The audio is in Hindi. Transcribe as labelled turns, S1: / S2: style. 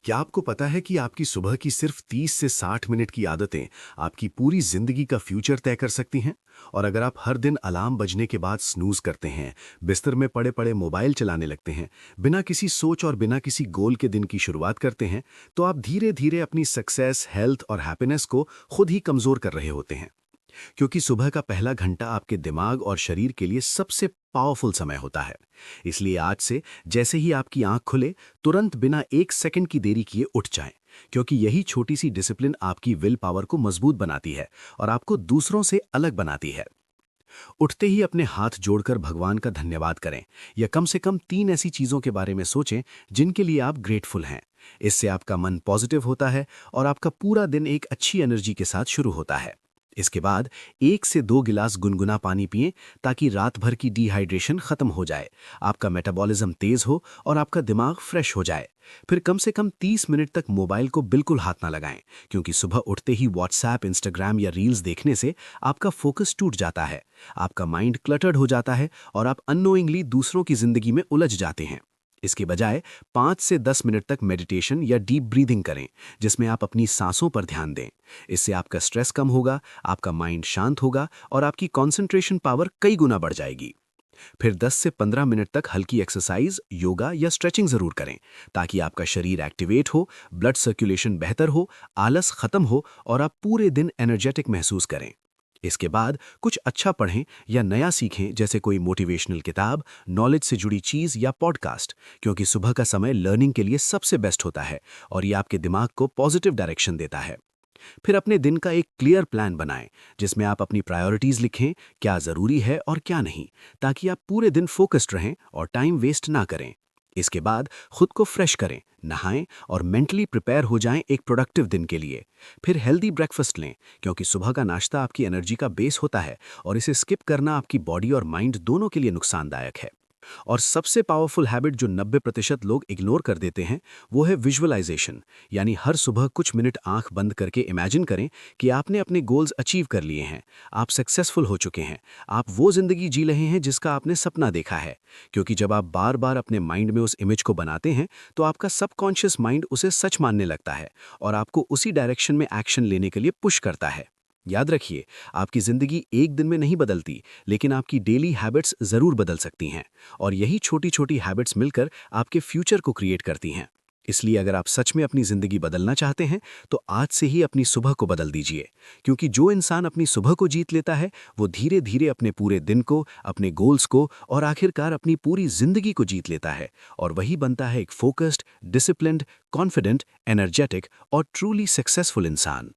S1: क्या आपको पता है कि आपकी सुबह की सिर्फ 30 से 60 मिनट की आदतें आपकी पूरी जिंदगी का फ्यूचर तय कर सकती हैं? और अगर आप हर दिन अलार्म बजने के बाद स्नूज करते हैं, बिस्तर में पड़े पड़े मोबाइल चलाने लगते हैं, बिना किसी सोच और बिना किसी गोल के दिन की शुरुआत करते हैं, तो आप धीरे धीरे अपनी सक्सेस, हेल्थ और हैप्पीनेस को खुद ही कमजोर कर रहे होते हैं। क्योंकि सुबह का पहला घंटा आपके दिमाग और शरीर के लिए सबसे पावरफुल समय होता है। इसलिए आज से जैसे ही आपकी आंख खुले, तुरंत बिना एक सेकंड की देरी किए उठ जाएं, क्योंकि यही छोटी सी डिसिप्लिन आपकी विल पावर को मजबूत बनाती है और आपको दूसरों से अलग बनाती है। उठते ही अपने हाथ जोड़कर भगवान का धन्यवाद करें या कम से कम 3 ऐसी चीजों के बारे में सोचें जिनके लिए आप ग्रेटफुल हैं। इससे आपका मन पॉजिटिव होता है और आपका पूरा दिन एक अच्छी एनर्जी के साथ शुरू होता है। इसके बाद 1 से 2 गिलास गुनगुना पानी पिएं ताकि रात भर की डिहाइड्रेशन खत्म हो जाए, आपका मेटाबॉलिज्म तेज हो और आपका दिमाग फ्रेश हो जाए। फिर कम से कम 30 मिनट तक मोबाइल को बिल्कुल हाथ ना लगाएं, क्योंकि सुबह उठते ही व्हाट्सएप, इंस्टाग्राम या रील्स देखने से आपका फोकस टूट जाता है, आपका माइंड क्लटर्ड हो जाता है और आप अननोइंगली दूसरों की जिंदगी में उलझ जाते हैं। इसके बजाय 5 से 10 मिनट तक मेडिटेशन या डीप ब्रीदिंग करें, जिसमें आप अपनी सांसों पर ध्यान दें। इससे आपका स्ट्रेस कम होगा, आपका माइंड शांत होगा और आपकी कंसंट्रेशन पावर कई गुना बढ़ जाएगी। फिर 10 से 15 मिनट तक हल्की एक्सरसाइज, योगा या स्ट्रेचिंग जरूर करें, ताकि आपका शरीर एक्टिवेट हो, ब्लड सर्कुलेशन बेहतर हो, आलस खत्म हो और आप पूरे दिन एनर्जेटिक महसूस करें। इसके बाद कुछ अच्छा पढ़ें या नया सीखें, जैसे कोई मोटिवेशनल किताब, नॉलेज से जुड़ी चीज़ या पॉडकास्ट, क्योंकि सुबह का समय लर्निंग के लिए सबसे बेस्ट होता है और ये आपके दिमाग को पॉजिटिव डायरेक्शन देता है। फिर अपने दिन का एक क्लियर प्लान बनाएं, जिसमें आप अपनी प्रायोरिटीज लिखें, क्या ज़रूरी है और क्या नहीं, ताकि आप पूरे दिन फोकस्ड रहें और टाइम वेस्ट ना करें। इसके बाद खुद को फ्रेश करें, नहाएं और मेंटली प्रिपेयर हो जाएं एक प्रोडक्टिव दिन के लिए। फिर हेल्दी ब्रेकफास्ट लें, क्योंकि सुबह का नाश्ता आपकी एनर्जी का बेस होता है और इसे स्किप करना आपकी बॉडी और माइंड दोनों के लिए नुकसानदायक है। और सबसे पावरफुल हैबिट जो 90% लोग इग्नोर कर देते हैं, वो है विजुअलाइजेशन। यानी हर सुबह कुछ मिनट आंख बंद करके इमेजिन करें कि आपने अपने गोल्स अचीव कर लिए हैं, आप सक्सेसफुल हो चुके हैं, आप वो जिंदगी जी रहे हैं जिसका आपने सपना देखा है। क्योंकि जब आप बार बार अपने माइंड में उस इमेज को बनाते हैं, तो आपका सबकॉन्शियस माइंड उसे सच मानने लगता है और आपको उसी डायरेक्शन में एक्शन लेने के लिए पुश करता है। याद रखिए, आपकी जिंदगी एक दिन में नहीं बदलती, लेकिन आपकी डेली हैबिट्स जरूर बदल सकती हैं और यही छोटी छोटी हैबिट्स मिलकर आपके फ्यूचर को क्रिएट करती हैं। इसलिए अगर आप सच में अपनी जिंदगी बदलना चाहते हैं, तो आज से ही अपनी सुबह को बदल दीजिए, क्योंकि जो इंसान अपनी सुबह को जीत लेता है, वो धीरे धीरे अपने पूरे दिन को, अपने गोल्स को और आखिरकार अपनी पूरी जिंदगी को जीत लेता है और वही बनता है एक फोकस्ड, डिसिप्लिन्ड, कॉन्फिडेंट, एनर्जेटिक और ट्रूली सक्सेसफुल इंसान।